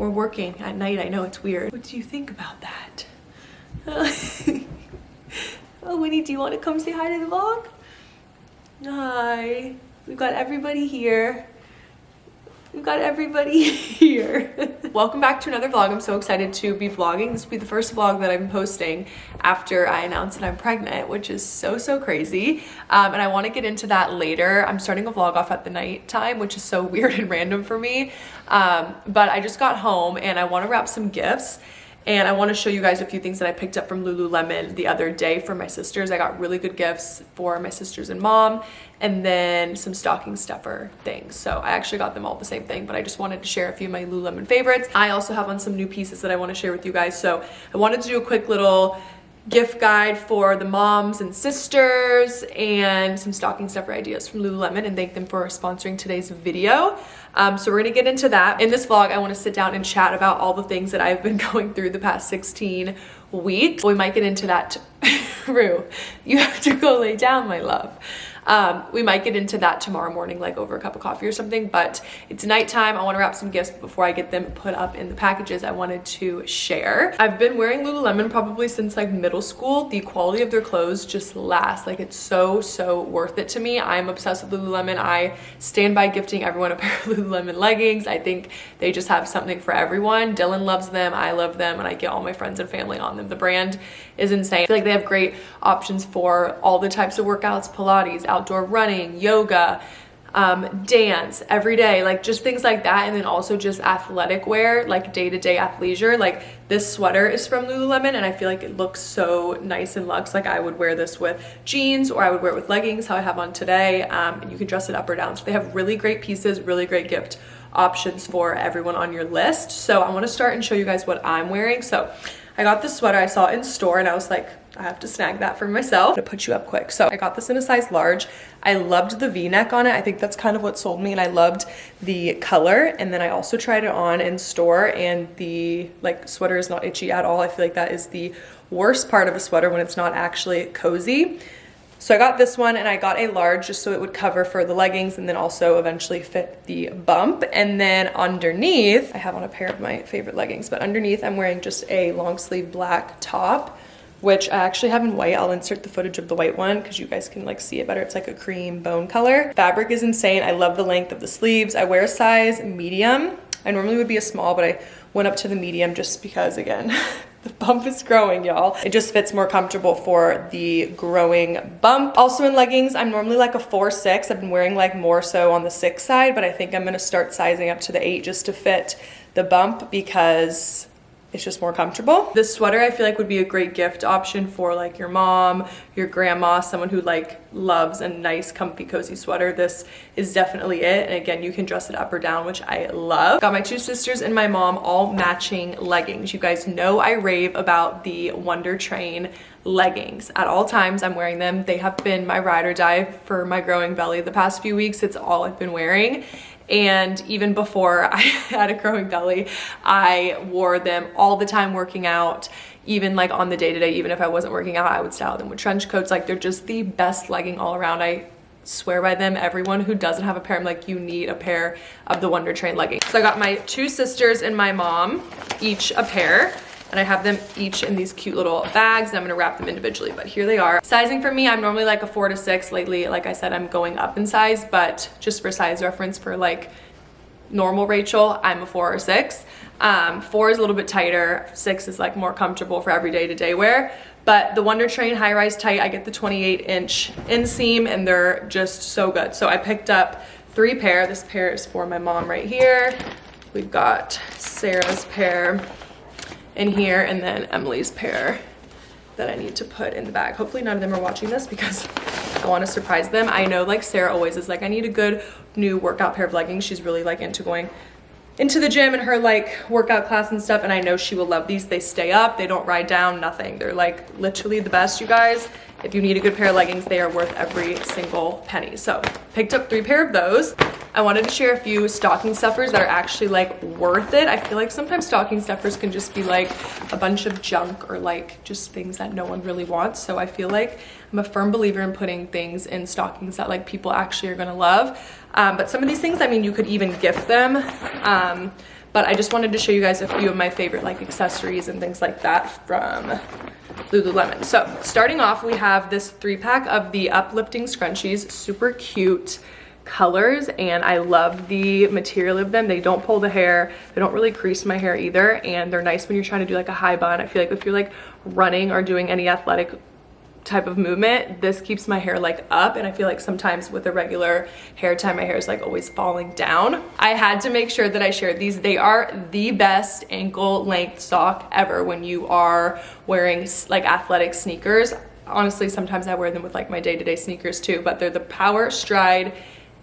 we're working at night. I know it's weird. What do you think about that? Oh, Winnie, do you want to come say hi to the vlog? Hi. We've got everybody here. We've got everybody here. Welcome back to another vlog. I'm so excited to be vlogging. This will be the first vlog that I'm posting after I announce that I'm pregnant, which is so crazy. And I want to get into that later. I'm starting a vlog off at the night time, which is so weird and random for me. But I just got home and I want to wrap some gifts. And I want to show you guys a few things that I picked up from Lululemon the other day for my sisters. I got really good gifts for my sisters and mom, and then some stocking stuffer things. So I actually got them all the same thing, but I just wanted to share a few of my Lululemon favorites. I also have on some new pieces that I want to share with you guys. So I wanted to do a quick little gift guide for the moms and sisters and some stocking stuffer ideas from Lululemon, and thank them for sponsoring today's video. So we're gonna get into that. In this vlog, I wanna sit down and chat about all the things that I've been going through the past 16 weeks. We might get into that, Rue, you have to go lay down, my love. We might get into that tomorrow morning, like over a cup of coffee or something, but it's nighttime. I want to wrap some gifts before I get them put up in the packages I wanted to share. I've been wearing Lululemon probably since like middle school. The quality of their clothes just lasts. Like, it's so worth it to me. I'm obsessed with Lululemon. I stand by gifting everyone a pair of Lululemon leggings. I think they just have something for everyone. Dylan loves them, I love them, and I get all my friends and family on them. The brand is insane. I feel like they have great options for all the types of workouts: Pilates, outdoor running, yoga, dance every day, like just things like that. And then also just athletic wear, like day-to-day athleisure. Like, this sweater is from Lululemon and I feel like it looks so nice and luxe. Like, I would wear this with jeans, or I would wear it with leggings, how I have on today. And you can dress it up or down. So they have really great pieces, really great gift options for everyone on your list. So I want to start and show you guys what I'm wearing. So I got this sweater, I saw it in store and I was like, I have to snag that for myself. I'm gonna put you up quick. So I got this in a size large. I loved the V-neck on it. I think that's kind of what sold me, and I loved the color. And then I also tried it on in store, and the sweater is not itchy at all. I feel like that is the worst part of a sweater, when it's not actually cozy. So I got this one, and I got a large just so it would cover for the leggings and then also eventually fit the bump. And then underneath, I have on a pair of my favorite leggings, but underneath I'm wearing just a long sleeve black top, which I actually have in white. I'll insert the footage of the white one because you guys can like see it better. It's like a cream bone color. Fabric is insane. I love the length of the sleeves. I wear a size medium. I normally would be a small, but I went up to the medium just because, again, the bump is growing, y'all. It just fits more comfortable for the growing bump. Also in leggings, I'm normally like a 4-6. I've been wearing like more so on the 6 side, but I think I'm gonna start sizing up to the 8 just to fit the bump because it's just more comfortable. This sweater I feel like would be a great gift option for like your mom, your grandma, someone who like loves a nice comfy cozy sweater. This is definitely it. And again, you can dress it up or down, which I love. Got my 2 sisters and my mom all matching leggings. You guys know I rave about the Wonder Train leggings. At all times I'm wearing them. They have been my ride or die for my growing belly the past few weeks. It's all I've been wearing. And even before I had a growing belly, I wore them all the time working out. Even like on the day-to-day, even if I wasn't working out, I would style them with trench coats. Like, they're just the best legging all around. I swear by them. Everyone who doesn't have a pair, I'm like, you need a pair of the Wonder Train leggings. So I got my 2 sisters and my mom each a pair. And I have them each in these cute little bags, and I'm gonna wrap them individually, but here they are. Sizing for me, I'm normally like a 4 to 6. Lately, like I said, I'm going up in size, but just for size reference for like normal Rachel, I'm a 4 or 6. 4 is a little bit tighter, 6 is like more comfortable for everyday to day wear. But the Wonder Train high rise tight, I get the 28-inch inseam, and they're just so good. So I picked up 3 pair. This pair is for my mom right here. We've got Sarah's pair in here, and then Emily's pair that I need to put in the bag. Hopefully none of them are watching this because I want to surprise them. I know like Sarah always is like, I need a good new workout pair of leggings. She's really like into going into the gym and her like workout class and stuff, and I know she will love these. They stay up, they don't ride down, nothing. They're like literally the best, you guys. If you need a good pair of leggings, they are worth every single penny. So picked up 3 pair of those. I wanted to share a few stocking stuffers that are actually like worth it. I feel like sometimes stocking stuffers can just be like a bunch of junk or like just things that no one really wants. So I feel like I'm a firm believer in putting things in stockings that like people actually are gonna love. But some of these things, I mean, you could even gift them. but I just wanted to show you guys a few of my favorite like accessories and things like that from Lululemon. So starting off, we have this 3-pack of the uplifting scrunchies, super cute colors, and I love the material of them. They don't pull the hair, they don't really crease my hair either, and they're nice when you're trying to do like a high bun. I feel like if you're like running or doing any athletic type of movement, this keeps my hair like up, and I feel like sometimes with a regular hair tie my hair is like always falling down. I had to make sure that I shared these. They are the best ankle length sock ever when you are wearing like athletic sneakers. Honestly, sometimes I wear them with like my day-to-day sneakers too, but they're the Power Stride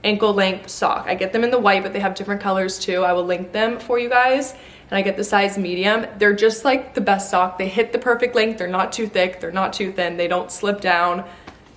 ankle length sock. I get them in the white, but they have different colors too. I will link them for you guys. And I get the size medium. They're just like the best sock. They hit the perfect length. They're not too thick, they're not too thin, they don't slip down.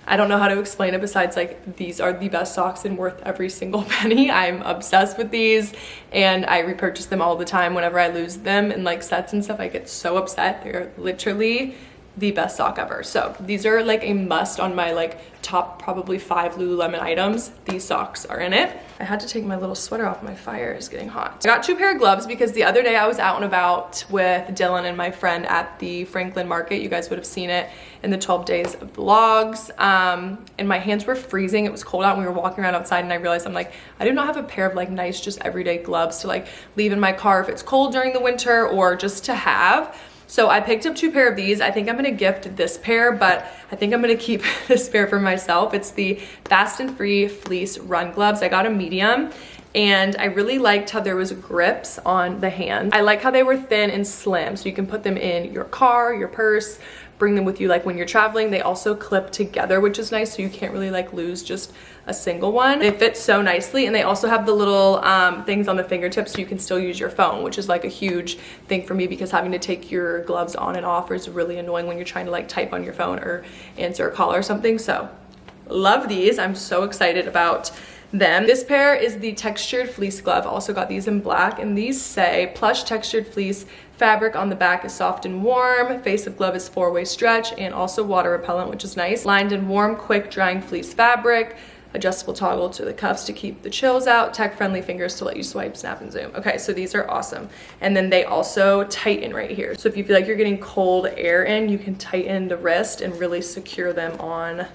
I don't know how to explain it besides like these are the best socks and worth every single penny. I'm obsessed with these, and I repurchase them all the time. Whenever I lose them in like sets and stuff, I get so upset. They're literally the best sock ever. So these are like a must on my like top probably 5 Lululemon items. These socks are in it. I had to take my little sweater off, my fire is getting hot. I got 2 pair of gloves because the other day I was out and about with Dylan and my friend at the Franklin Market. You guys would have seen it in the 12 days of vlogs. And my hands were freezing. It was cold out and we were walking around outside, and I realized I'm like, I do not have a pair of like nice just everyday gloves to like leave in my car if it's cold during the winter or just to have. So I picked up 2 pair of these. I think I'm gonna gift this pair, but I think I'm gonna keep this pair for myself. It's the Fast and Free Fleece Run Gloves. I got a medium, and I really liked how there was grips on the hand. I like how they were thin and slim, so you can put them in your car, your purse, bring them with you like when you're traveling. They also clip together, which is nice, so you can't really like lose just a single one. They fit so nicely, and they also have the little things on the fingertips so you can still use your phone, which is like a huge thing for me because having to take your gloves on and off is really annoying when you're trying to like type on your phone or answer a call or something. So love these. I'm so excited about them. This pair is the textured fleece glove. Also got these in black, and these say plush textured fleece fabric on the back is soft and warm. Face of glove is 4-way stretch and also water repellent, which is nice. Lined in warm, quick drying fleece fabric. Adjustable toggle to the cuffs to keep the chills out. Tech-friendly fingers to let you swipe, snap, and zoom. Okay, so these are awesome. And then they also tighten right here. So if you feel like you're getting cold air in, you can tighten the wrist and really secure them on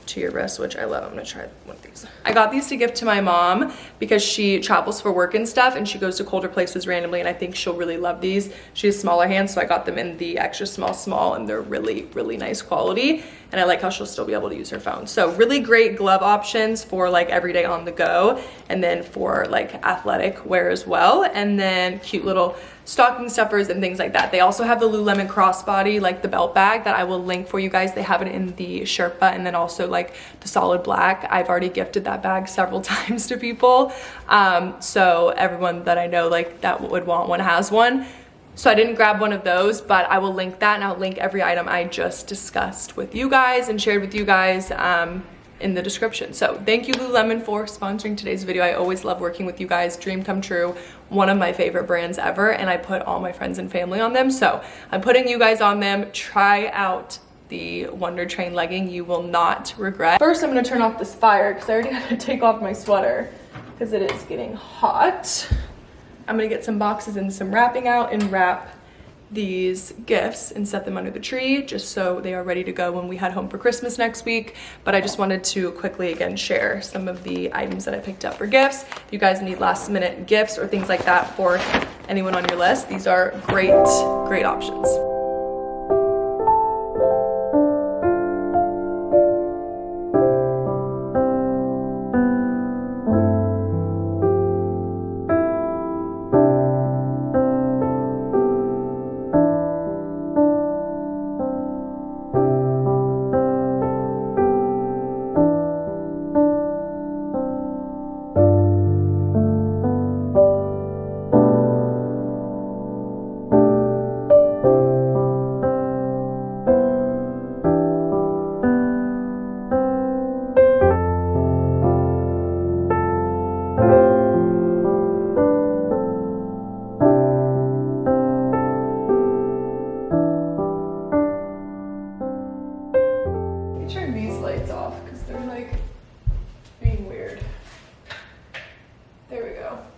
to your wrist, which I love. I'm gonna try one of these. I got these to gift to my mom because she travels for work and stuff, and she goes to colder places randomly, and I think she'll really love these. She has smaller hands, so I got them in the extra small, and they're really, really nice quality, and I like how she'll still be able to use her phone. So really great glove options for like everyday on the go, and then for like athletic wear as well, and then cute little stocking stuffers and things like that. They also have the Lululemon crossbody, like the belt bag that I will link for you guys. They have it in the Sherpa and then also like the solid black. I've already gifted that bag several times to people. So everyone that I know like that would want one has one. So I didn't grab one of those, but I will link that, and I'll link every item I just discussed with you guys and shared with you guys in the description. So thank you Lululemon for sponsoring today's video. I always love working with you guys. Dream come true. One of my favorite brands ever, and I put all my friends and family on them. So I'm putting you guys on them. Try out the Wonder Train legging. You will not regret. First, I'm gonna turn off this fire because I already had to take off my sweater because it is getting hot. I'm gonna get some boxes and some wrapping out and wrap these gifts and set them under the tree just so they are ready to go when we head home for Christmas next week. But I just wanted to quickly again share some of the items that I picked up for gifts. If you guys need last minute gifts or things like that for anyone on your list, these are great options.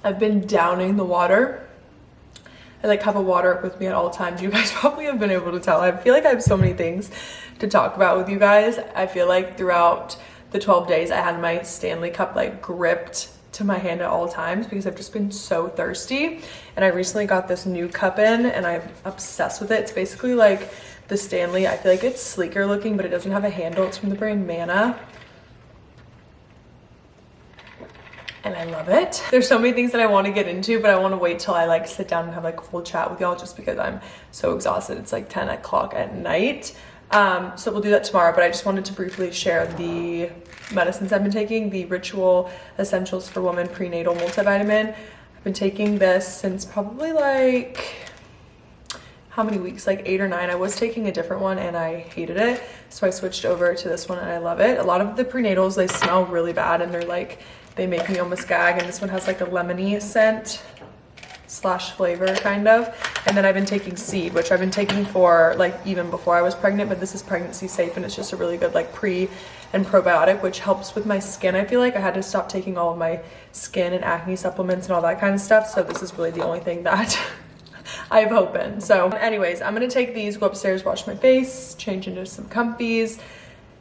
I've been downing the water. I like have a water up with me at all times. You guys probably have been able to tell. I feel like I have so many things to talk about with you guys. I feel like throughout the 12 days I had my Stanley cup like gripped to my hand at all times because I've just been so thirsty. And I recently got this new cup in and I'm obsessed with it. It's basically like the Stanley. I feel like it's sleeker looking, but it doesn't have a handle. It's from the brand Mana. And I love it. There's so many things that I want to get into, but I want to wait till I like sit down and have like a full chat with y'all just because I'm so exhausted. It's like 10 o'clock at night. So we'll do that tomorrow, but I just wanted to briefly share the medicines I've been taking, the Ritual Essentials for Women Prenatal Multivitamin. I've been taking this since probably like, how many weeks? Like 8 or 9. I was taking a different one and I hated it. So I switched over to this one and I love it. A lot of the prenatals, they smell really bad and they're like, they make me almost gag, and this one has like a lemony scent slash flavor kind of. And then I've been taking Seed, which I've been taking for like even before I was pregnant, but this is pregnancy safe and it's just a really good like pre and probiotic, which helps with my skin. I feel like I had to stop taking all of my skin and acne supplements and all that kind of stuff, so this is really the only thing that I have hope in. So anyways, I'm gonna take these, go upstairs, wash my face, change into some comfies,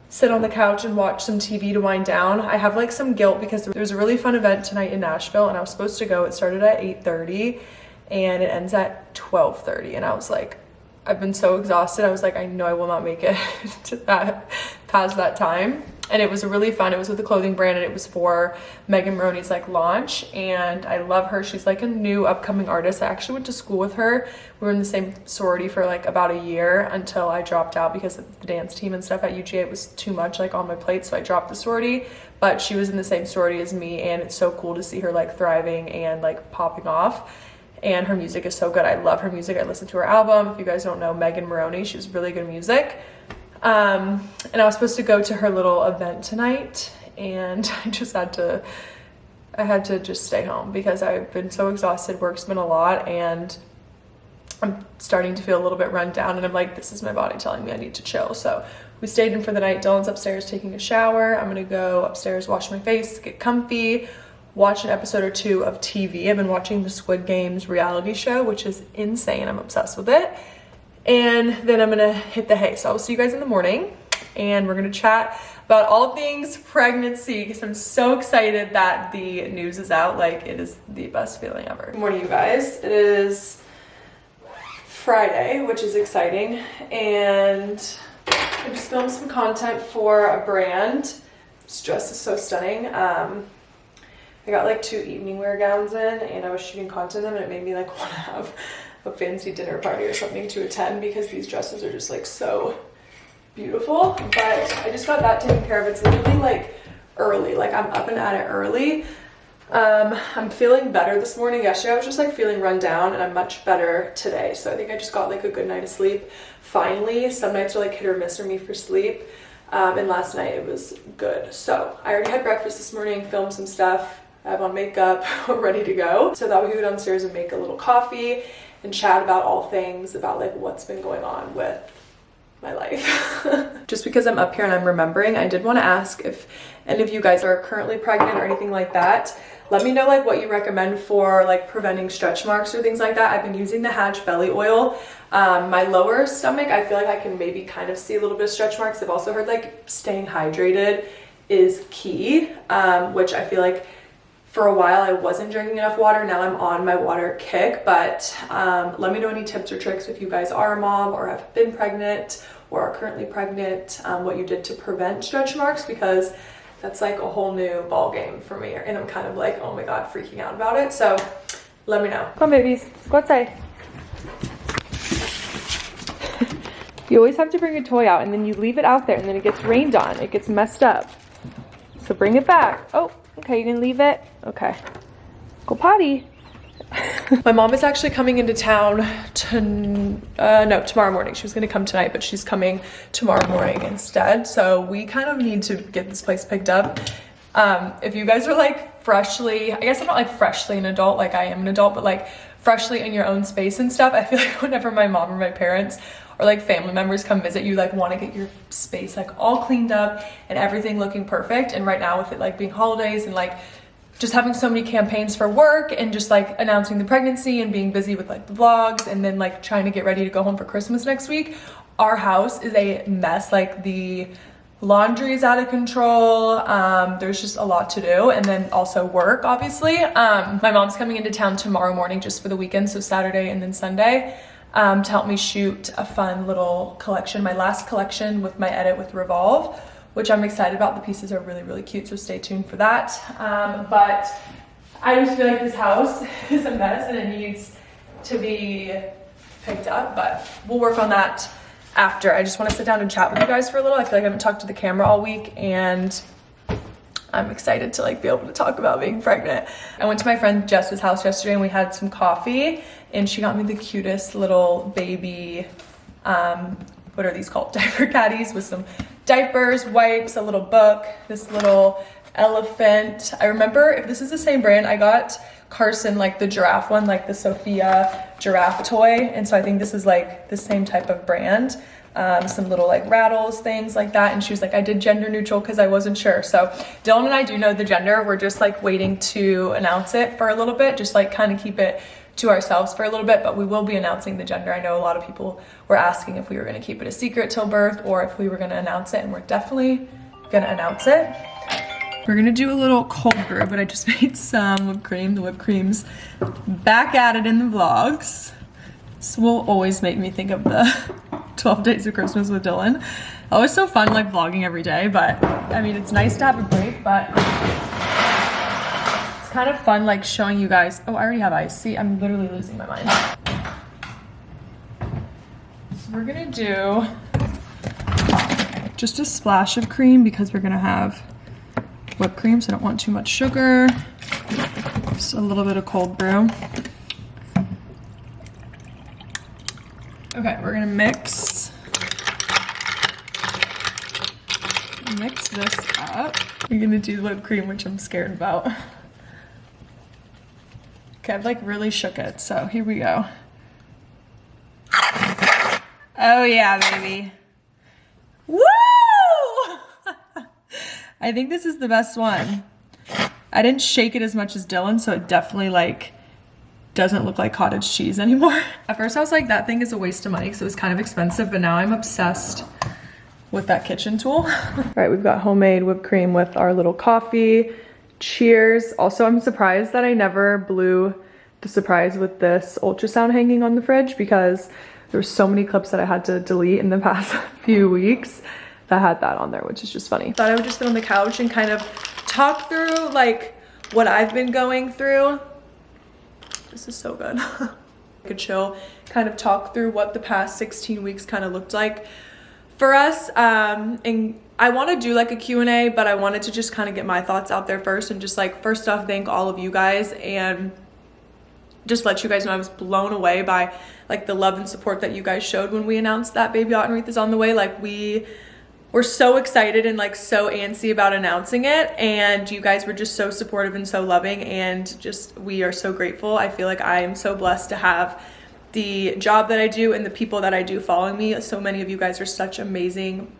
sit on the couch and watch some TV to wind down. I have like some guilt because there was a really fun event tonight in Nashville and I was supposed to go. It started at 8:30 and it ends at 12:30, and I was like, I've been so exhausted. I was like, I know I will not make it to that past that time. And it was really fun. It was with a clothing brand and it was for Megan Moroney's like launch, and I love her. She's like a new upcoming artist. I actually went to school with her. We were in the same sorority for like about a year until I dropped out because of the dance team and stuff at UGA. It was too much like on my plate, so I dropped the sorority, but she was in the same sorority as me, and it's so cool to see her like thriving and like popping off. And her music is so good. I love her music. I listened to her album. If you guys don't know Megan Moroney, she has really good music. And I was supposed to go to her little event tonight, and I had to just stay home because I've been so exhausted. Work's been a lot and I'm starting to feel a little bit run down, and I'm like, this is my body telling me I need to chill. So we stayed in for the night. Dylan's upstairs taking a shower. I'm gonna go upstairs, wash my face, get comfy, watch an episode or two of TV. I've been watching the Squid Games reality show, which is insane. I'm obsessed with it. And then I'm gonna hit the hay. So I will see you guys in the morning and we're gonna chat about all things pregnancy because I'm so excited that the news is out. Like, it is the best feeling ever. Good morning, you guys. It is Friday, which is exciting. And I just filmed some content for a brand. This dress is so stunning. I got like 2 evening wear gowns in and I was shooting content in them, and it made me like want to have a fancy dinner party or something to attend because these dresses are just like so beautiful. But I just got that taken care of. It's literally like early, like I'm up and at it early. I'm feeling better this morning. Yesterday I was just like feeling run down, and I'm much better today. So I think I just got like a good night of sleep finally. Some nights are like hit or miss for me for sleep, and last night it was good. So I already had breakfast this morning, filmed some stuff, I have on makeup, ready to go. So that we could go downstairs and make a little coffee and chat about all things about like what's been going on with my life. Just because I'm up here and I'm remembering, I did want to ask if any of you guys are currently pregnant or anything like that. Let me know like what you recommend for like preventing stretch marks or things like that. I've been using the Hatch belly oil. My lower stomach, I feel like I can maybe kind of see a little bit of stretch marks. I've also heard like staying hydrated is key, which I feel like for a while I wasn't drinking enough water. Now I'm on my water kick, but let me know any tips or tricks if you guys are a mom or have been pregnant or are currently pregnant, what you did to prevent stretch marks, because that's like a whole new ball game for me, and I'm kind of like, oh my god, freaking out about it. So let me know. Come on, babies, let's go outside. You always have to bring a toy out and then you leave it out there and then it gets rained on, it gets messed up. So bring it back. Oh, okay, you can leave it. Okay, go potty. My mom is actually coming into town tomorrow morning. She was gonna come tonight, but she's coming tomorrow morning instead. So we kind of need to get this place picked up. If you guys are like freshly, I guess I'm not like freshly an adult, like I am an adult, but like freshly in your own space and stuff, I feel like whenever my mom or my parents or like family members come visit, you like want to get your space like all cleaned up and everything looking perfect. And right now with it like being holidays and like just having so many campaigns for work and just like announcing the pregnancy and being busy with like the vlogs and then like trying to get ready to go home for Christmas next week, our house is a mess. Like the laundry is out of control. There's just a lot to do, and then also work, obviously. My mom's coming into town tomorrow morning just for the weekend, so Saturday and then Sunday, to help me shoot a fun little collection, my last collection with my edit with Revolve, which I'm excited about. The pieces are really, really cute, so stay tuned for that. But I just feel like this house is a mess and it needs to be picked up, but we'll work on that after. I just want to sit down and chat with you guys for a little. I feel like I haven't talked to the camera all week, and I'm excited to like be able to talk about being pregnant. I went to my friend Jess's house yesterday and we had some coffee, and she got me the cutest little baby, what are these called? Diaper caddies with some diapers, wipes, a little book, this little elephant. I remember, if this is the same brand, I got Carson like the giraffe one, like the Sophia giraffe toy, and so I think this is like the same type of brand. Some little like rattles, things like that, and she was like, I did gender neutral because I wasn't sure. So Dylan and I do know the gender. We're just like waiting to announce it for a little bit, just like kind of keep it to ourselves for a little bit, but we will be announcing the gender. I know a lot of people were asking if we were going to keep it a secret till birth or if we were going to announce it, and we're definitely going to announce it. We're going to do a little cold brew, but I just made some whipped cream. The whipped cream's back at it in the vlogs. This will always make me think of the 12 days of Christmas with Dylan. Always so fun like vlogging every day, but I mean, it's nice to have a break, but it's kind of fun like showing you guys. Oh, I already have ice. See, I'm literally losing my mind. So we're gonna do just a splash of cream because we're gonna have whipped cream, so I don't want too much sugar. Just a little bit of cold brew. Okay, we're gonna mix this up. We're gonna do whipped cream, which I'm scared about. Okay, I've like really shook it, so here we go. Oh yeah, baby. Woo! I think this is the best one. I didn't shake it as much as Dylan, so it definitely like doesn't look like cottage cheese anymore. At first I was like, that thing is a waste of money because it was kind of expensive, but now I'm obsessed with that kitchen tool. All right, we've got homemade whipped cream with our little coffee. Cheers. Also, I'm surprised that I never blew the surprise with this ultrasound hanging on the fridge because there's so many clips that I had to delete in the past few weeks that had that on there, which is just funny. Thought I would just sit on the couch and kind of talk through like what I've been going through. This is so good. I could chill, kind of talk through what the past 16 weeks kind of looked like for us. And I want to do like a Q&A, but I wanted to just kind of get my thoughts out there first and just like, first off, thank all of you guys and just let you guys know I was blown away by like the love and support that you guys showed when we announced that baby Autenrieth is on the way. Like we were so excited and like so antsy about announcing it, and you guys were just so supportive and so loving, and just we are so grateful. I feel like I am so blessed to have the job that I do and the people that I do following me. So many of you guys are such amazing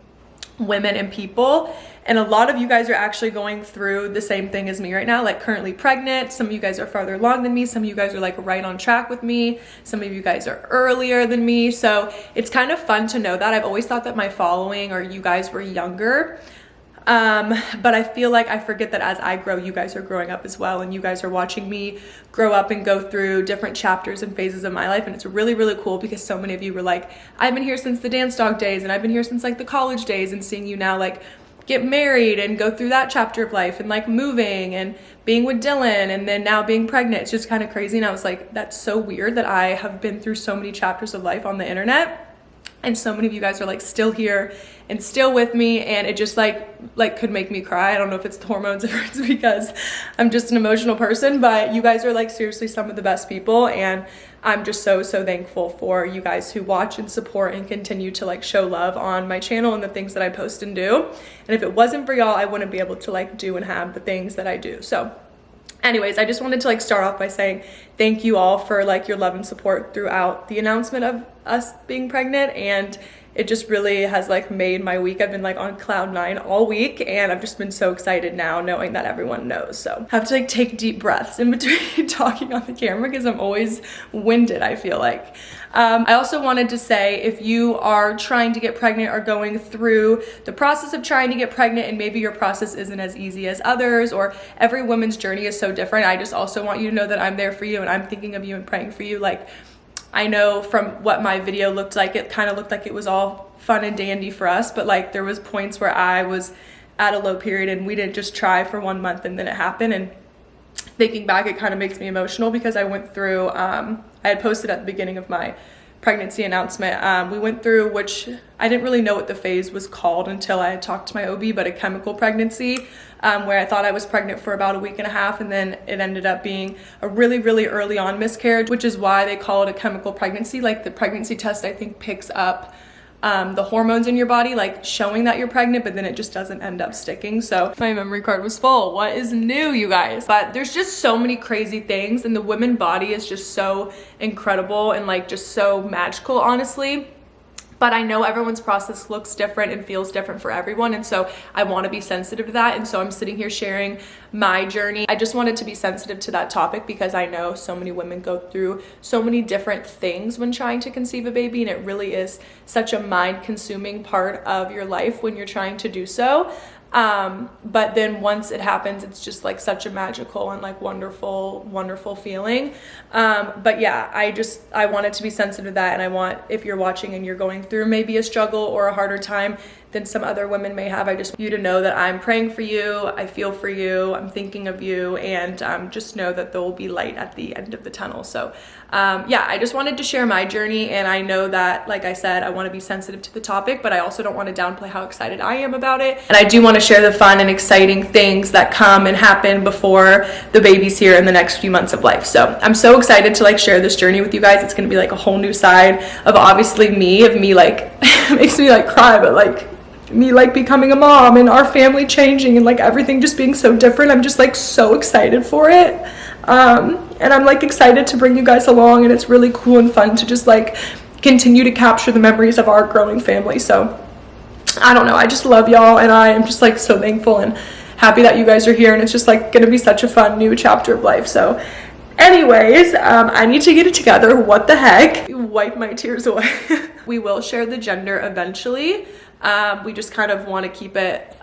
women and people, and a lot of you guys are actually going through the same thing as me right now, like currently pregnant. Some of you guys are farther along than me, some of you guys are like right on track with me, some of you guys are earlier than me, so it's kind of fun to know that. I've always thought that my following or you guys were younger, but I feel like I forget that as I grow, you guys are growing up as well, and you guys are watching me grow up and go through different chapters and phases of my life. And it's really, really cool because so many of you were like, I've been here since the dance dog days, and I've been here since like the college days, and seeing you now like get married and go through that chapter of life and like moving and being with Dylan and then now being pregnant. It's just kind of crazy. And I was like, that's so weird that I have been through so many chapters of life on the internet, and so many of you guys are like still here and still with me, and it just like could make me cry. I don't know if it's the hormones or it's because I'm just an emotional person, but you guys are like seriously some of the best people, and I'm just so thankful for you guys who watch and support and continue to like show love on my channel and the things that I post and do. And if it wasn't for y'all, I wouldn't be able to like do and have the things that I do. So anyways, I just wanted to like start off by saying thank you all for like your love and support throughout the announcement of us being pregnant, and it just really has like made my week. I've been like on cloud 9 all week, and I've just been so excited now knowing that everyone knows. So I have to like take deep breaths in between talking on the camera because I'm always winded, I feel like. I also wanted to say, if you are trying to get pregnant or going through the process of trying to get pregnant and maybe your process isn't as easy as others, or every woman's journey is so different, I just also want you to know that I'm there for you and I'm thinking of you and praying for you. Like, I know from what my video looked like, it kind of looked like it was all fun and dandy for us, but like there was points where I was at a low period and we didn't just try for 1 month and then it happened. And thinking back, it kind of makes me emotional because I went through, I had posted at the beginning of my pregnancy announcement, we went through, which I didn't really know what the phase was called until I had talked to my OB, but a chemical pregnancy, where I thought I was pregnant for about a week and a half, and then it ended up being a really, really early on miscarriage, which is why they call it a chemical pregnancy. Like the pregnancy test, I think, picks up the hormones in your body, like showing that you're pregnant, but then it just doesn't end up sticking. So my memory card was full. What is new, you guys? But there's just so many crazy things, and the women body is just so incredible and like just so magical, honestly. But I know everyone's process looks different and feels different for everyone, and so I want to be sensitive to that. And so I'm sitting here sharing my journey. I just wanted to be sensitive to that topic because I know so many women go through so many different things when trying to conceive a baby, and it really is such a mind-consuming part of your life when you're trying to do so. But then once it happens, it's just like such a magical and like wonderful feeling. But yeah, I wanted to be sensitive to that. And I want, if you're watching and you're going through maybe a struggle or a harder time than some other women may have, I just want you to know that I'm praying for you. I feel for you. I'm thinking of you, and just know that there will be light at the end of the tunnel. So yeah, I just wanted to share my journey, and I know that, like I said, I want to be sensitive to the topic, but I also don't want to downplay how excited I am about it. And I do want to share the fun and exciting things that come and happen before the baby's here in the next few months of life. So I'm so excited to like share this journey with you guys. It's going to be like a whole new side of obviously me like it makes me like cry, but like me like becoming a mom and our family changing and like everything just being so different. I'm just like so excited for it. And I'm like excited to bring you guys along, and it's really cool and fun to just like continue to capture the memories of our growing family. So I don't know, I just love y'all, and I am just like so thankful and happy that you guys are here, and it's just like gonna be such a fun new chapter of life. So anyways, I need to get it together. What the heck? Wipe my tears away. We will share the gender eventually. We just kind of want to keep it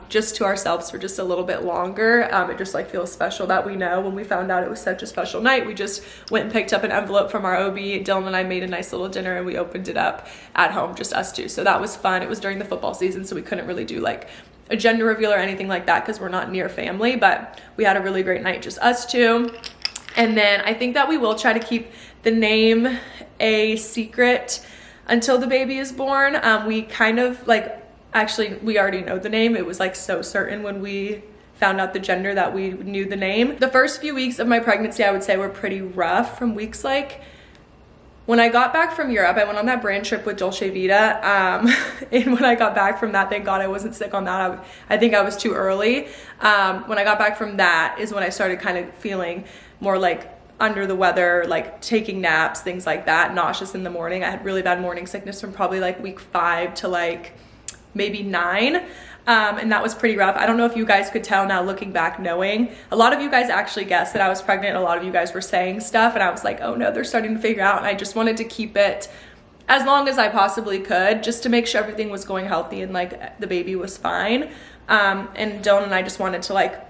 just to ourselves for just a little bit longer. It just like feels special that we know. When we found out it was such a special night, we just went and picked up an envelope from our OB. Dylan and I made a nice little dinner, and we opened it up at home, just us two. So that was fun. It was during the football season, so we couldn't really do like a gender reveal or anything like that because we're not near family, but we had a really great night, just us two. And then I think that we will try to keep the name a secret until the baby is born. We kind of like, actually, we already know the name. It was like so certain when we found out the gender that we knew the name. The first few weeks of my pregnancy, I would say, were pretty rough. From weeks like, when I got back from Europe, I went on that brand trip with Dolce Vita. And when I got back from that, thank God I wasn't sick on that. I think I was too early. When I got back from that is when I started kind of feeling more like under the weather, like taking naps, things like that, nauseous in the morning. I had really bad morning sickness from probably like week 5 to like maybe 9. And that was pretty rough. I don't know if you guys could tell now looking back, knowing a lot of you guys actually guessed that I was pregnant. A lot of you guys were saying stuff, and I was like, oh no, they're starting to figure out. And I just wanted to keep it as long as I possibly could, just to make sure everything was going healthy and like the baby was fine. And Dylan and I just wanted to like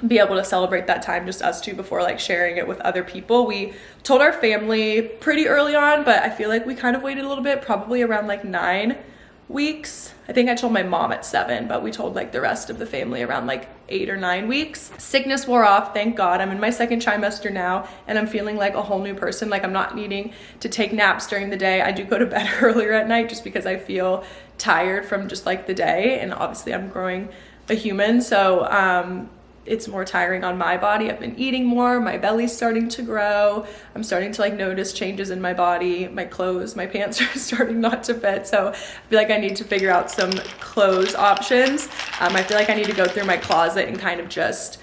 be able to celebrate that time, just us two, before like sharing it with other people. We told our family pretty early on, but I feel like we kind of waited a little bit, probably around like 9 weeks. I think I told my mom at 7, but we told like the rest of the family around like 8 or 9 weeks. Sickness wore off, thank God. I'm in my 2nd trimester now, and I'm feeling like a whole new person. Like I'm not needing to take naps during the day. I do go to bed earlier at night just because I feel tired from just like the day, and obviously I'm growing a human, so it's more tiring on my body. I've been eating more, my belly's starting to grow, I'm starting to like notice changes in my body, my clothes, my pants are starting not to fit, so I feel like I need to figure out some clothes options. I feel like I need to go through my closet and kind of just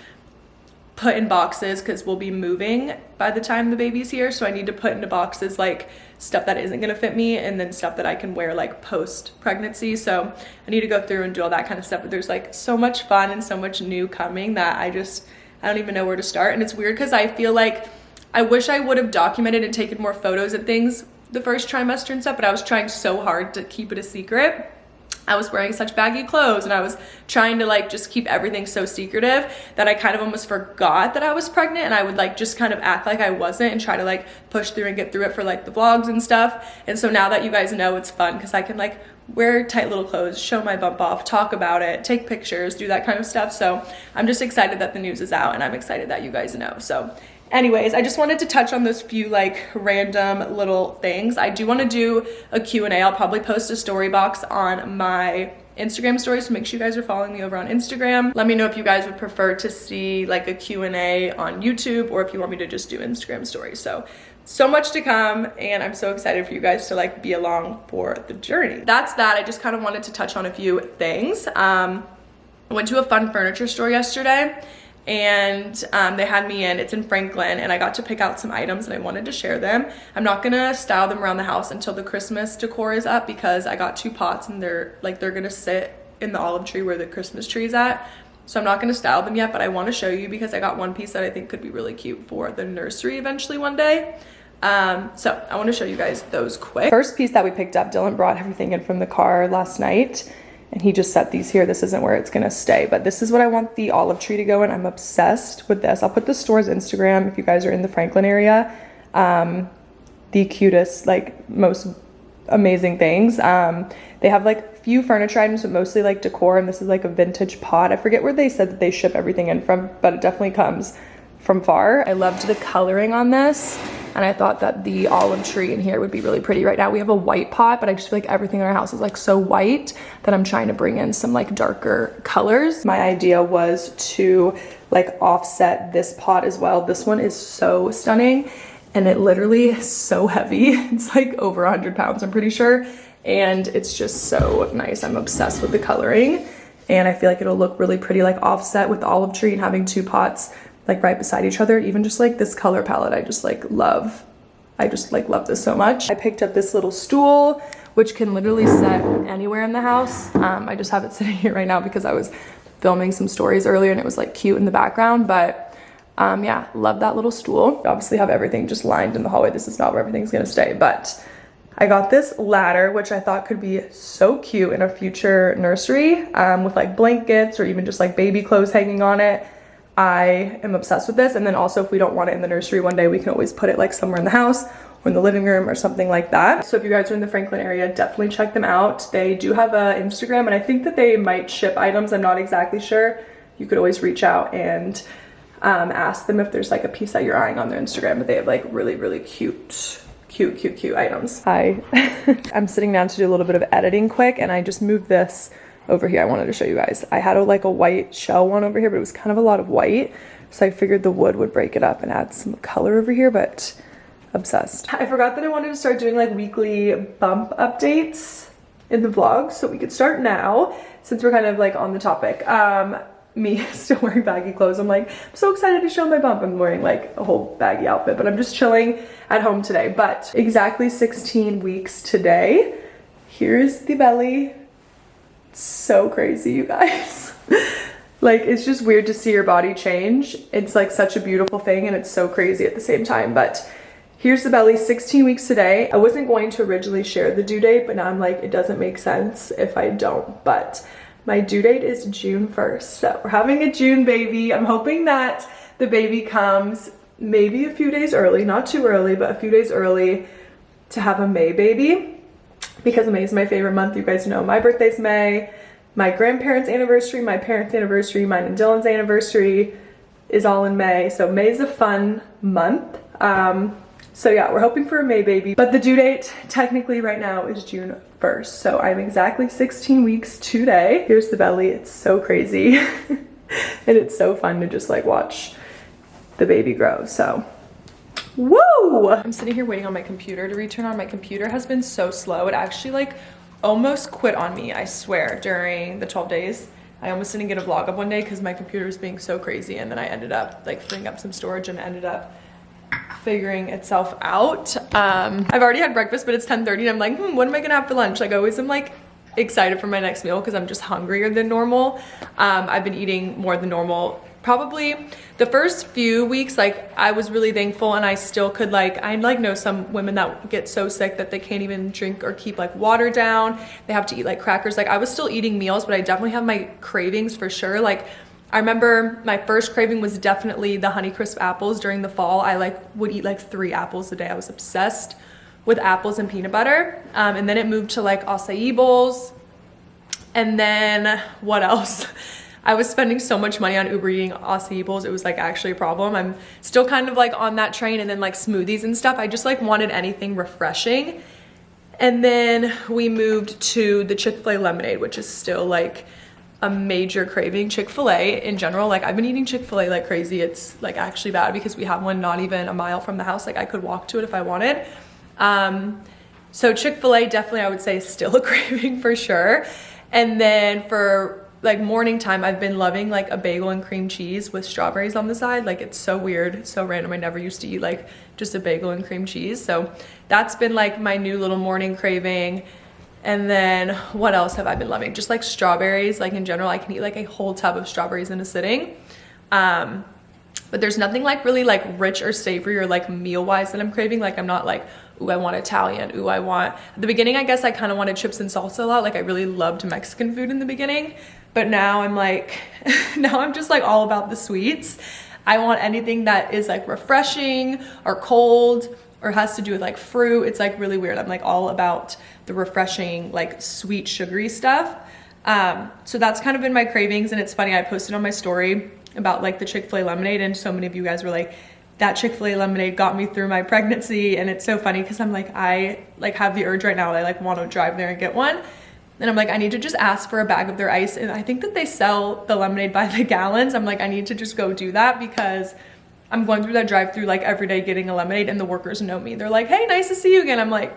put in boxes because we'll be moving by the time the baby's here. So I need to put into boxes like stuff that isn't gonna fit me and then stuff that I can wear like post pregnancy. So I need to go through and do all that kind of stuff. But there's like so much fun and so much new coming that I don't even know where to start. And it's weird because I feel like I wish I would have documented and taken more photos of things the first trimester and stuff, but I was trying so hard to keep it a secret. I was wearing such baggy clothes and I was trying to like just keep everything so secretive that I kind of almost forgot that I was pregnant, and I would like just kind of act like I wasn't and try to like push through and get through it for like the vlogs and stuff. And so now that you guys know, it's fun because I can like wear tight little clothes, show my bump off, talk about it, take pictures, do that kind of stuff. So I'm just excited that the news is out, and I'm excited that you guys know. So anyways, I just wanted to touch on those few like random little things. I do want to do a Q&A. I'll probably post a story box on my Instagram story, so make sure you guys are following me over on Instagram. Let me know if you guys would prefer to see like a Q&A on YouTube or if you want me to just do Instagram stories. So much to come, and I'm so excited for you guys to like be along for the journey. That's that. I just kind of wanted to touch on a few things. I went to a fun furniture store yesterday, and they had me in, it's in Franklin, and I got to pick out some items and I wanted to share them. I'm not gonna style them around the house until the Christmas decor is up because I got 2 pots and they're gonna sit in the olive tree where the Christmas tree is at. So I'm not gonna style them yet, but I wanna show you because I got one piece that I think could be really cute for the nursery eventually one day. So I wanna show you guys those quick. First piece that we picked up, Dylan brought everything in from the car last night, and he just set these here. This isn't where it's gonna stay, but this is what I want the olive tree to go in. I'm obsessed with this. I'll put the store's Instagram if you guys are in the Franklin area. The cutest, like most amazing things. They have like few furniture items, but mostly like decor, and this is like a vintage pot. I forget where they said that they ship everything in from, but it definitely comes from far. I loved the coloring on this, and I thought that the olive tree in here would be really pretty. Right now we have a white pot, but I just feel like everything in our house is like so white that I'm trying to bring in some like darker colors. My idea was to like offset this pot as well. This one is so stunning, and it literally is so heavy. It's like over 100 pounds, I'm pretty sure, and it's just so nice. I'm obsessed with the coloring, and I feel like it'll look really pretty like offset with the olive tree and having 2 pots like right beside each other. Even just like this color palette, I just like love. I just like love this so much. I picked up this little stool, which can literally set anywhere in the house. I just have it sitting here right now because I was filming some stories earlier and it was like cute in the background, but yeah, love that little stool. Obviously have everything just lined in the hallway. This is not where everything's gonna stay, but I got this ladder, which I thought could be so cute in a future nursery, with like blankets or even just like baby clothes hanging on it. I am obsessed with this. And then also if we don't want it in the nursery one day, we can always put it like somewhere in the house or in the living room or something like that. So if you guys are in the Franklin area, definitely check them out. They do have an Instagram, and I think that they might ship items. I'm not exactly sure. You could always reach out and ask them if there's like a piece that you're eyeing on their Instagram, but they have like really cute items. I'm sitting down to do a little bit of editing quick, and I just moved this over here. I wanted to show you guys. I had like a white shell one over here, but it was kind of a lot of white, so I figured the wood would break it up and add some color over here, but obsessed. I forgot that I wanted to start doing like weekly bump updates in the vlog, so we could start now since we're kind of like on the topic. Me still wearing baggy clothes. I'm like, I'm so excited to show my bump. I'm wearing like a whole baggy outfit, but I'm just chilling at home today. But exactly 16 weeks today. Here's the belly. It's so crazy, you guys. Like, it's just weird to see your body change. It's like such a beautiful thing, and it's so crazy at the same time. But here's the belly, 16 weeks today. I wasn't going to originally share the due date, but now I'm like, it doesn't make sense if I don't. But my due date is June 1st. So we're having a June baby. I'm hoping that the baby comes maybe a few days early, not too early, but a few days early to have a May baby, because May is my favorite month. You guys know my birthday's May, my grandparents' anniversary, my parents' anniversary, mine and Dylan's anniversary is all in May. So May's a fun month. So yeah, we're hoping for a May baby, but the due date technically right now is June 1st. So I'm exactly 16 weeks today. Here's the belly. It's so crazy. And it's so fun to just like watch the baby grow. So woo! I'm sitting here waiting on my computer to return on. My computer has been so slow. It actually like almost quit on me, I swear, during the 12 days I almost didn't get a vlog up one day because my computer was being so crazy, and then I ended up like freeing up some storage and ended up figuring itself out. I've already had breakfast, but it's 10:30 and I'm like, what am I gonna have for lunch? Like I always am like excited for my next meal because I'm just hungrier than normal. I've been eating more than normal. Probably the first few weeks, like I was really thankful, and I still could I know some women that get so sick that they can't even drink or keep like water down. They have to eat like crackers. Like I was still eating meals, but I definitely have my cravings for sure. Like I remember my first craving was definitely the Honeycrisp apples during the fall. I would eat like 3 apples a day. I was obsessed with apples and peanut butter. And then it moved to like acai bowls. And then what else? I was spending so much money on Uber eating acai bowls. It was like actually a problem. I'm still kind of like on that train, and then like smoothies and stuff. I just like wanted anything refreshing. And then we moved to the Chick-fil-A lemonade, which is still like a major craving. Chick-fil-A in general, like I've been eating Chick-fil-A like crazy. It's like actually bad because we have one not even a mile from the house. Like I could walk to it if I wanted. So Chick-fil-A definitely I would say is still a craving for sure. And then for like morning time, I've been loving like a bagel and cream cheese with strawberries on the side. Like it's so weird, it's so random. I never used to eat like just a bagel and cream cheese. So that's been like my new little morning craving. And then what else have I been loving? Just like strawberries, like in general, I can eat like a whole tub of strawberries in a sitting. But there's nothing like really like rich or savory or like meal wise that I'm craving. Like I'm not like, ooh, I want Italian. Ooh, at the beginning, I guess I kind of wanted chips and salsa a lot. Like I really loved Mexican food in the beginning, but now I'm like, now I'm just like all about the sweets. I want anything that is like refreshing or cold or has to do with like fruit. It's like really weird. I'm like all about the refreshing, like sweet, sugary stuff. So that's kind of been my cravings. And it's funny, I posted on my story about like the Chick-fil-A lemonade, and so many of you guys were like, that Chick-fil-A lemonade got me through my pregnancy. And it's so funny because I'm like, I like have the urge right now. I like want to drive there and get one. And I'm like, I need to just ask for a bag of their ice. And I think that they sell the lemonade by the gallons. I'm like, I need to just go do that because I'm going through that drive-through like every day getting a lemonade, and the workers know me. They're like, hey, nice to see you again. I'm like,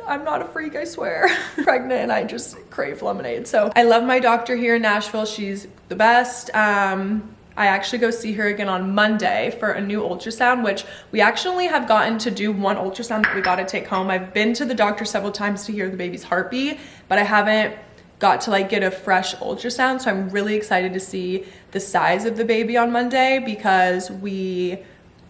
I'm not a freak, I swear. Pregnant and I just crave lemonade. So I love my doctor here in Nashville. She's the best. I actually go see her again on Monday for a new ultrasound, which we actually have gotten to do one ultrasound that we got to take home. I've been to the doctor several times to hear the baby's heartbeat, but I haven't got to like get a fresh ultrasound. So I'm really excited to see the size of the baby on Monday because we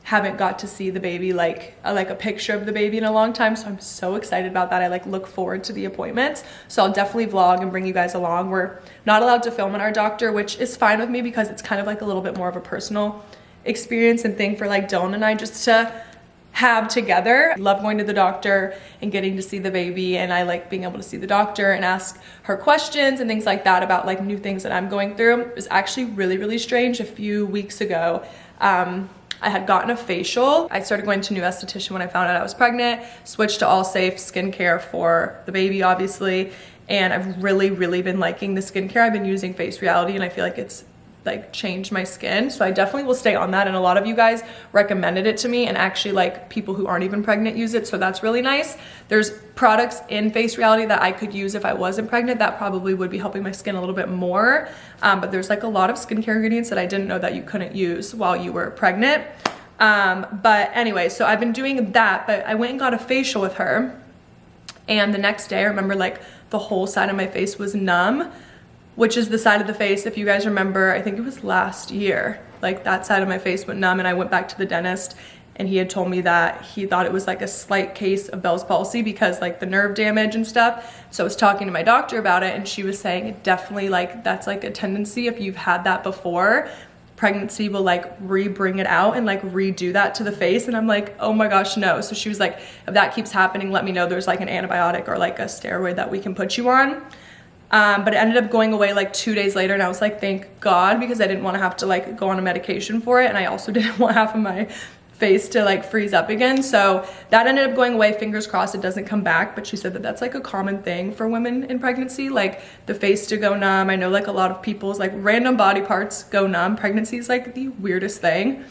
haven't got to see the baby like a picture of the baby in a long time. So I'm so excited about that. I like look forward to the appointments. So I'll definitely vlog and bring you guys along. We're not allowed to film at our doctor, which is fine with me because it's kind of like a little bit more of a personal experience and thing for like Dylan and I just to have together. I love going to the doctor and getting to see the baby, and I like being able to see the doctor and ask her questions and things like that about like new things that I'm going through. It was actually really, really strange. A few weeks ago, I had gotten a facial. I started going to a new esthetician when I found out I was pregnant, switched to All Safe skincare for the baby, obviously. And I've really, really been liking the skincare. I've been using Face Reality and I feel like it's like changed my skin. So I definitely will stay on that. And a lot of you guys recommended it to me, and actually like people who aren't even pregnant use it. So that's really nice. There's products in Face Reality that I could use if I wasn't pregnant that probably would be helping my skin a little bit more. But there's like a lot of skincare ingredients that I didn't know that you couldn't use while you were pregnant. But anyway, so I've been doing that, but I went and got a facial with her. And the next day I remember like the whole side of my face was numb, which is the side of the face, if you guys remember, I think it was last year, like that side of my face went numb, and I went back to the dentist and he had told me that he thought it was like a slight case of Bell's palsy because like the nerve damage and stuff. So I was talking to my doctor about it, and she was saying it definitely like that's like a tendency if you've had that before. Pregnancy will like re-bring it out and like redo that to the face. And I'm like, oh my gosh, no. So she was like, if that keeps happening, let me know. There's like an antibiotic or like a steroid that we can put you on. But it ended up going away like 2 days later, and I was like, thank God, because I didn't want to have to like go on a medication for it, and I also didn't want half of my face to like freeze up again. So that ended up going away. Fingers crossed it doesn't come back. But she said that that's like a common thing for women in pregnancy, like the face to go numb. I know like a lot of people's like random body parts go numb. Pregnancy is like the weirdest thing.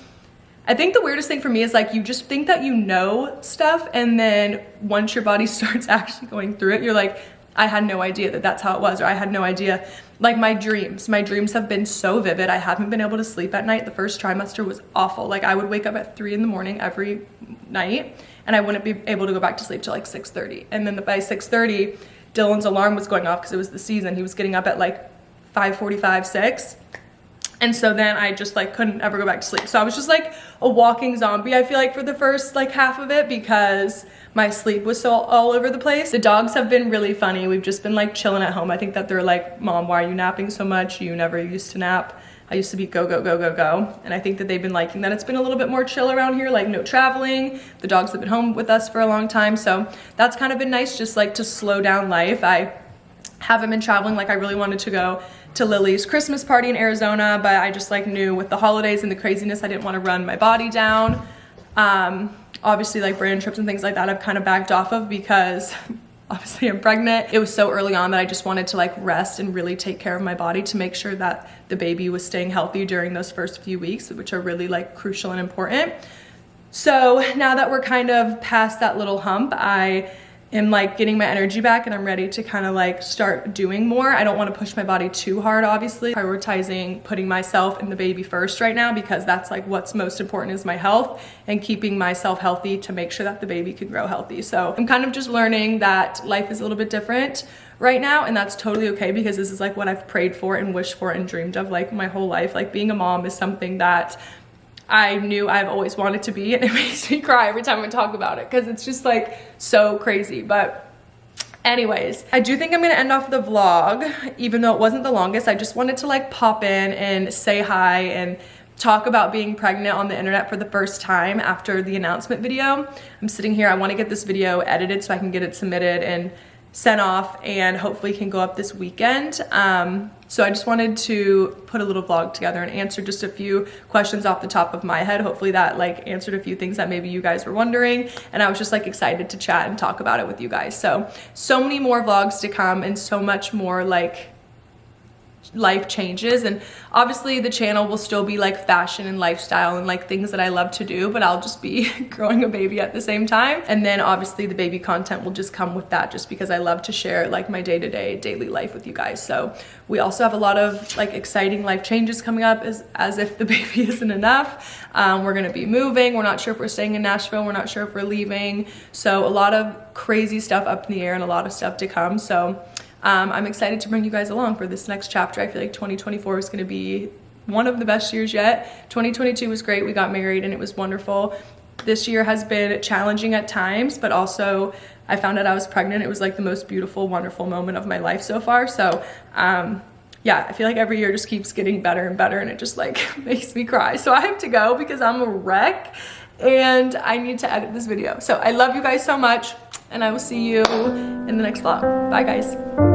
I think the weirdest thing for me is like you just think that you know stuff, and then once your body starts actually going through it, you're like, I had no idea that that's how it was, or I had no idea like my dreams have been so vivid. I haven't been able to sleep at night. The first trimester was awful. Like I would wake up at 3 in the morning every night and I wouldn't be able to go back to sleep till like 6:30. And then by 6:30, Dylan's alarm was going off because it was the season. He was getting up at like 5:45, 6. And so then I just like couldn't ever go back to sleep. So I was just like a walking zombie, I feel like, for the first like half of it because my sleep was so all over the place. The dogs have been really funny. We've just been like chilling at home. I think that they're like, Mom, why are you napping so much? You never used to nap. I used to be go, go, go, go, go. And I think that they've been liking that. It's been a little bit more chill around here, like no traveling. The dogs have been home with us for a long time. So that's kind of been nice, just like to slow down life. I haven't been traveling. Like I really wanted to go to Lily's Christmas party in Arizona, but I just like knew with the holidays and the craziness, I didn't want to run my body down. Obviously like brand trips and things like that I've kind of backed off of because obviously I'm pregnant. It was so early on that I just wanted to like rest and really take care of my body to make sure that the baby was staying healthy during those first few weeks, which are really like crucial and important. So now that we're kind of past that little hump, I am like getting my energy back and I'm ready to kind of like start doing more. I don't want to push my body too hard, obviously. Prioritizing putting myself and the baby first right now because that's like what's most important is my health and keeping myself healthy to make sure that the baby can grow healthy. So I'm kind of just learning that life is a little bit different right now and that's totally okay because this is like what I've prayed for and wished for and dreamed of like my whole life. Like being a mom is something that I knew I've always wanted to be and it makes me cry every time I talk about it because it's just like so crazy. But anyways, I do think I'm gonna end off the vlog even though it wasn't the longest. I just wanted to like pop in and say hi and talk about being pregnant on the internet for the first time after the announcement video. I'm sitting here, I want to get this video edited so I can get it submitted and sent off and hopefully can go up this weekend. So I just wanted to put a little vlog together and answer just a few questions off the top of my head. Hopefully that like answered a few things that maybe you guys were wondering. And I was just like excited to chat and talk about it with you guys. So many more vlogs to come and so much more like life changes, and obviously the channel will still be like fashion and lifestyle and like things that I love to do, but I'll just be growing a baby at the same time. And then obviously the baby content will just come with that just because I love to share like my day-to-day daily life with you guys. So we also have a lot of like exciting life changes coming up as if the baby isn't enough. We're gonna be moving. We're not sure if we're staying in Nashville. We're not sure if we're leaving. So a lot of crazy stuff up in the air and a lot of stuff to come. So I'm excited to bring you guys along for this next chapter. I feel like 2024 is going to be one of the best years yet. 2022 was great. We got married and it was wonderful. This year has been challenging at times, but also I found out I was pregnant. It was like the most beautiful, wonderful moment of my life so far. So yeah, I feel like every year just keeps getting better and better and it just like makes me cry. So I have to go because I'm a wreck and I need to edit this video. So I love you guys so much and I will see you in the next vlog. Bye guys.